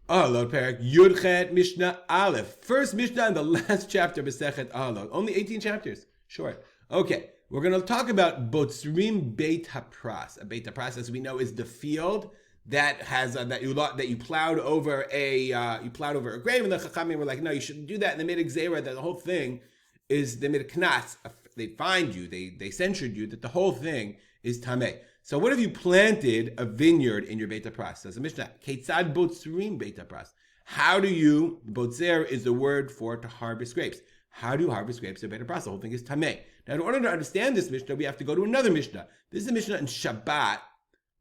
Oholot Perak Yudchet Mishnah Aleph. First Mishnah in the last chapter of Masechet Oholot. Only 18 chapters. Short. Okay, we're going to talk about Botzrim Beit Hapras. A Beit Hapras, as we know, is the field that has that you plowed over a grave, and the Chachamim were like, no, you shouldn't do that. And they made a gzeira that the whole thing is, they made a knas. They fined you. They censured you that the whole thing is tameh. So what if you planted a vineyard in your Beit Hapras? Says the Mishnah, Ketzad Botzrim Beit Hapras. How do you, Botzer is the word for to harvest grapes. How do you harvest grapes in Beit Hapras? The whole thing is tameh. Now, in order to understand this Mishnah, we have to go to another Mishnah. This is a Mishnah in Shabbat,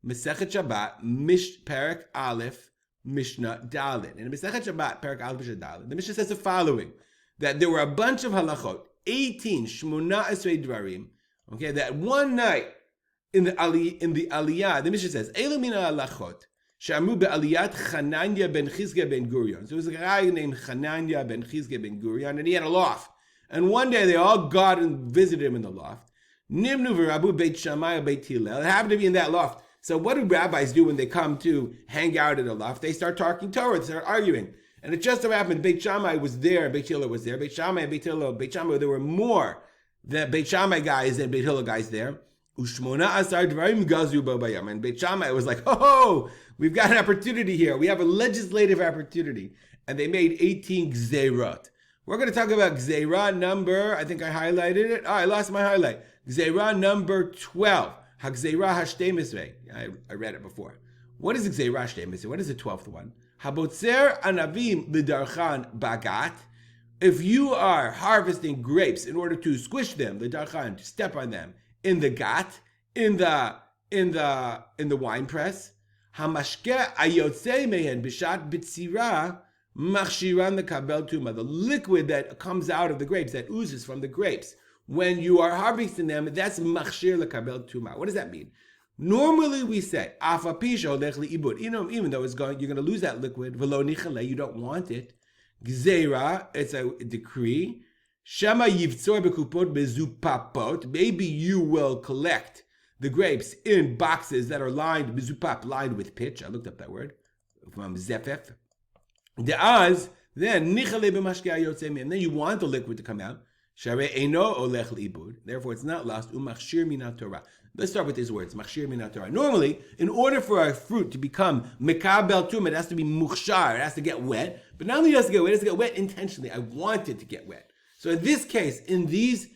Masechet Shabbat, Perek Aleph, Mishnah Dalet. In Masechet Shabbat, Perek Aleph, Mishnah Dalet, the Mishnah says the following, that there were a bunch of halachot, 18, Shmona Esrei Dvarim, okay, that one night, in the Aliyah, the Mishnah says, Elu mina halachot, she'amru be'aliyat Chananya ben Chizkiah ben Gurion. So there was a guy named Chananya ben Chizkiah ben Gurion, and he had a loft. And one day they all got and visited him in the loft. Nimnu v'rabu Beit Shammai Beit Hillel. It happened to be in that loft. So what do rabbis do when they come to hang out at a loft? They start talking Torah, they start arguing. And it just so happened Beit Shammai was there, Beit Hillel was there. Beit Shammai and Beit Hillel, Beit Shammai, there were more the Beit Shammai guys than Beit Hillel guys there. Ushmona asar dvarim gazu b'bayam. And Beit Shammai was like, oh, we've got an opportunity here. We have a legislative opportunity. And they made 18 gzeirot. We're going to talk about gzeira number, I think I highlighted it. Oh, I lost my highlight. Gzeira number 12. Hagzeira hashtei I read it before. What is gzeira hashtei? What is the 12th one? Habotzer anavim lidarchan bagat. If you are harvesting grapes in order to squish them, lidarchan, to step on them, in the gat, in the wine press, hamashke ayotze mehen bishat bitzira machshiran lekabel tuma. The liquid that comes out of the grapes, that oozes from the grapes, when you are harvesting them, that's machshir lekabel tuma. What does that mean? Normally we say afa pisha olech liibud. Even though you're going to lose that liquid, velo nichale, you don't want it. Gzeira, it's a decree. Shama yivtzor bekupot bezupapot. Maybe you will collect the grapes in boxes that are lined bezupap, lined with pitch. I looked up that word from zefef. De'az, then nichale b'mashke ayotze, and then you want the liquid to come out. Share eino olech liibud. Therefore, it's not lost. Umachshir minat Torah. Let's start with these words. Machshir minat Torah. Normally, in order for a fruit to become mekabel tum, it has to be muchshar. It has to get wet. But not only does it get wet, it has to get wet intentionally. I want it to get wet. So in this case, in this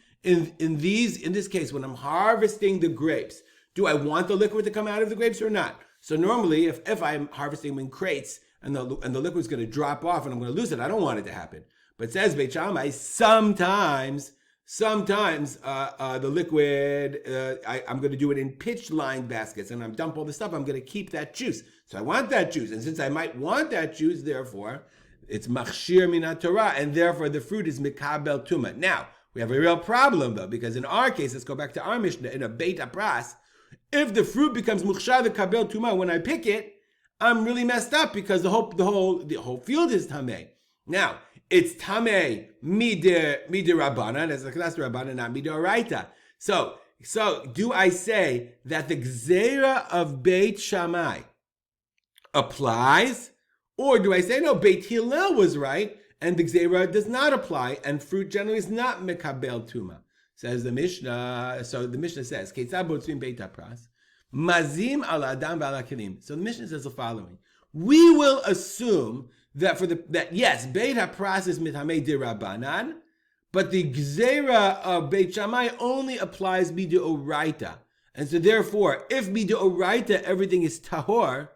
case, when I'm harvesting the grapes, do I want the liquid to come out of the grapes or not? So normally, if I'm harvesting them in crates and the liquid's going to drop off and I'm going to lose it, I don't want it to happen. But it says Beit Shammai, sometimes the liquid, I'm going to do it in pitch-lined baskets, and I'm dump all the stuff. I'm going to keep that juice. So I want that juice, and since I might want that juice, therefore, it's machshir minat Torah, and therefore the fruit is mikabel tuma. Now, we have a real problem, though, because in our case, let's go back to our Mishnah, in a Beit Hapras, if the fruit becomes muchshar the kabel tuma, when I pick it, I'm really messed up, because the whole field is tameh. Now, it's tameh midir rabbanan, as a class rabbanan, not midoraita. So do I say that the gzeira of Beit Shammai applies, or do I say no? Beit Hillel was right, and the gzeira does not apply, and fruit generally is not mekabel tuma. Says the Mishnah. So the Mishnah says, "Ketzad botzrim Beit Hapras mazim al adam v'al hakelim." So the Mishnah says the following: we will assume that yes, Beit Hapras is mitamei dirabanan, but the gzeira of Beit Shammai only applies midoraita, and so therefore, if midoraita everything is tahor,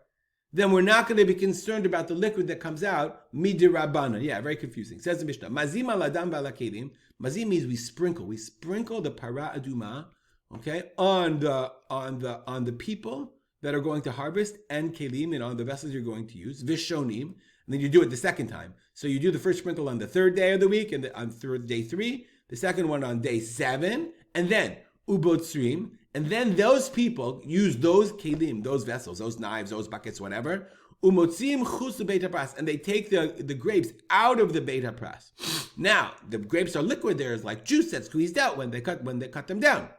then we're not going to be concerned about the liquid that comes out midirabana. Yeah, very confusing. Says the Mishnah, mazim al adam v'al hakelim. Mazim means we sprinkle the para aduma, okay, on the people that are going to harvest, and kelim, and on the vessels you're going to use, vishonim. And then you do it the second time. So you do the first sprinkle on the third day of the week, and on day 3, the second one on day 7, and then ubotzrim, and then those people use those kelim, those vessels, those knives, those buckets, whatever, umotzim chus Beit Hapras, and they take the grapes out of the Beit Hapras. Now the grapes are liquid; there's like juice that's squeezed out when they cut them down.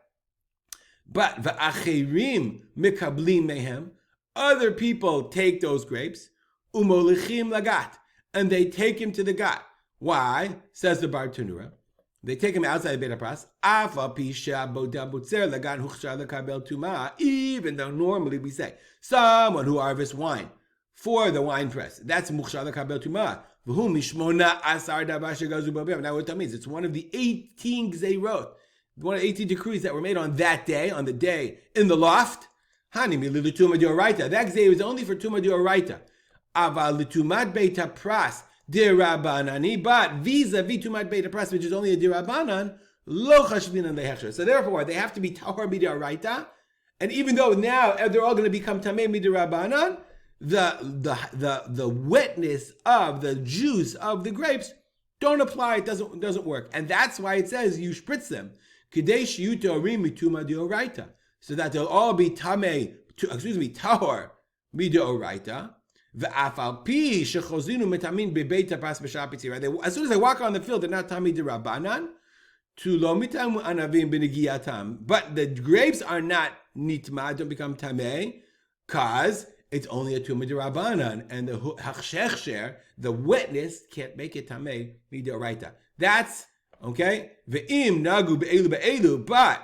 But va'acherim mikablim mehem, other people take those grapes. umolichim lagat, and they take him to the gat. Why? Says the Bar Tanura. They take him outside Beit Hapras. Even though normally we say someone who harvests wine for the wine press, that's mukhshar lekabel tumah. Now what that means? It's one of the 18 gzeirot, one of the 18 decrees that were made on that day, on the day in the loft. That gzeir is only for tumah d'oraita. Aval l'tumat Beit Hapras Dirabanani, but vis-a-vis tumat Beit Hapras, which is only a dirabanan, lo chashvinan lehechsher. So therefore, they have to be tahor midiraita, and even though now they're all going to become tamei midirabanan, the wetness of the juice of the grapes don't apply. It doesn't work, and that's why it says you spritz them kidei shiyuto orim mituma dioraita, so that they'll all be tahor midioraita. As soon as they walk on the field, they're not tamid rabbanan. But the grapes are not nitma, don't become tameh, because it's only a tumah rabbanan, and the hachshechsher, the wetness, can't make it tameh midoraita. That's okay. Ve'im nagu be'elu be'elu, but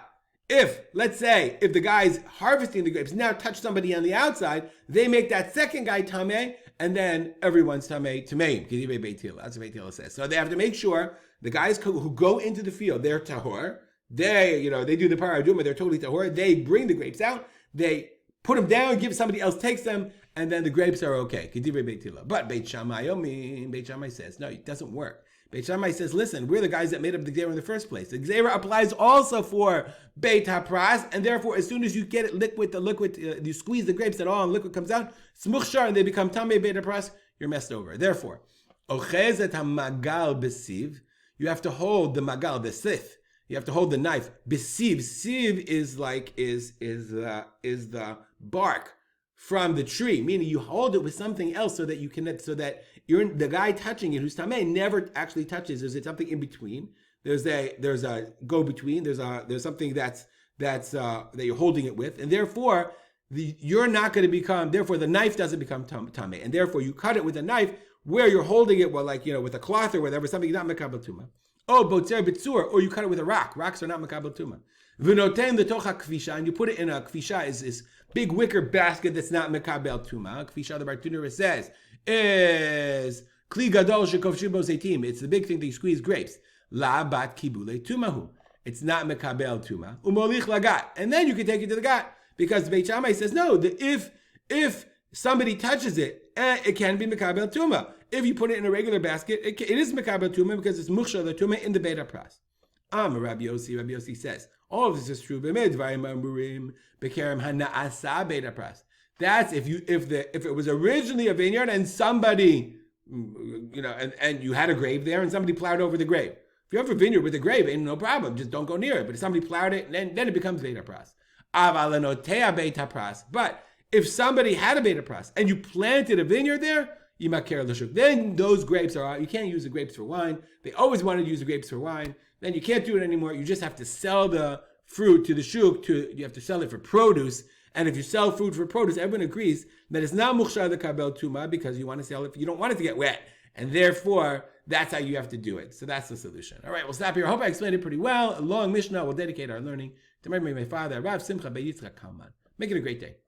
if, let's say, if the guy's harvesting the grapes now touch somebody on the outside, they make that second guy tameh, and then everyone's tameh. That's what Beit Hillel says. So they have to make sure the guys who go into the field, they're tahor. They do the paraduma, they're totally tahor. They bring the grapes out, they put them down, give somebody else takes them, and then the grapes are okay. But Beit Shammai says, no, it doesn't work. Beit Shammai says, listen, we're the guys that made up the Gzeira in the first place. The Gzeira applies also for Beit Hapras, and therefore, as soon as you get it liquid, you squeeze the grapes, and all the liquid comes out, smuchshar, and they become Tamei Beit Hapras, you're messed over. Therefore, Ochezet HaMagal Besiv, you have to hold the Magal Besif. You have to hold the knife. Besiv, siv is the bark from the tree, meaning you hold it with something else so that the guy touching it who's tamei never actually touches. There's something in between. There's a go between. There's something that's that you're holding it with, and therefore you're not going to become. Therefore, the knife doesn't become tamei, and therefore you cut it with a knife where you're holding it, with a cloth or whatever, something not mekabel tuma. Oh, botzer bitzur, or you cut it with a rock. Rocks are not mekabel tuma. V'noten l'tocha kvisha, and you put it in a kvisha, is big wicker basket that's not mekabel tuma. Kvisha, the Bar Tanura says, is kli gadol shekovshin bo zeitim. It's the big thing that you squeeze grapes. La bat kibule tumahu. It's not mekabel tuma. Umolich lagat, and then you can take it to the gat, because Beit Shammai says no. If somebody touches it, it can be mekabel tuma. If you put it in a regular basket, it is mekabel tuma because it's mukhshar the tuma in the Beit Hapras. Rabbi Yossi says all of this is true. That's if it was originally a vineyard and somebody, and you had a grave there and somebody plowed over the grave. If you have a vineyard with a grave, ain't no problem. Just don't go near it. But if somebody plowed it, then it becomes Beit Hapras. But if somebody had a Beit Hapras and you planted a vineyard there, then those grapes are out. You can't use the grapes for wine. They always wanted to use the grapes for wine. Then you can't do it anymore. You just have to sell the fruit to the shuk. You have to sell it for produce. And if you sell fruit for produce, everyone agrees that it's not mukhshar the kabel tuma because you want to sell it. You don't want it to get wet, and therefore that's how you have to do it. So that's the solution. All right, we'll stop here. I hope I explained it pretty well. A long Mishnah. We'll dedicate our learning to my father, Rav Simcha Beit Yitzchak Kalman. Make it a great day.